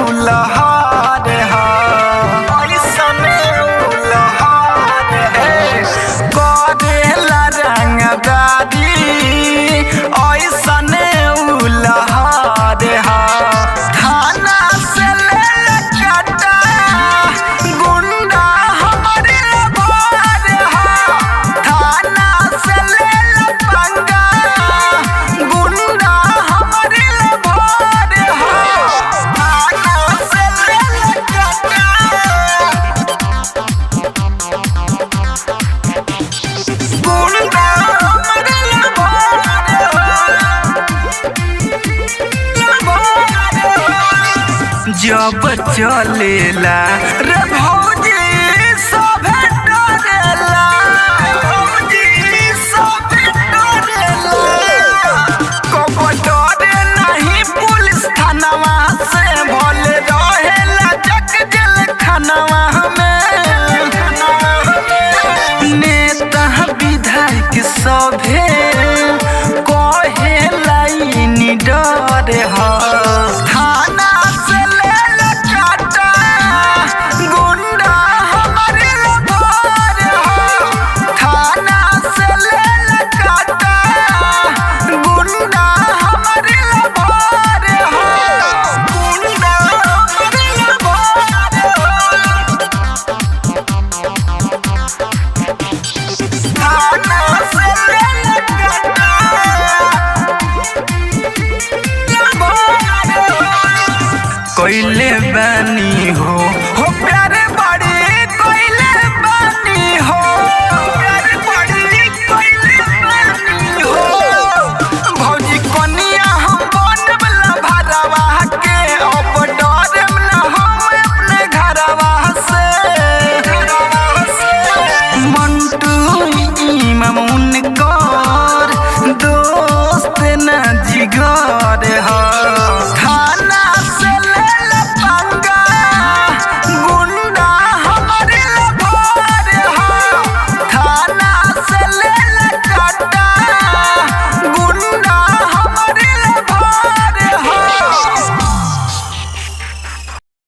उलहार हा ऐसने उलहार है करेला रंगदारी ऐसने उलहार हा थाना से ले कटा गुंडा हमारे भोर हा थाना से ले पंगा गुंडा हमारे भोर हा थाना से ले कटा गुंडा हमारे जब चलेला रे भौजी सभे डरेला भौजी सभे डरेला कबो डरे नहीं पुलिस थानावा से भले रहेला जग जेल खानावा में नेता विधायक सभे कहेला इ डर हा थाना से ले काटा गुंडा हमारे भोर हा थाना से ले काटा गुंडा हमारे भोर हा गुंडा हमारे भोर थाना से ले काटा कोइले बानी हो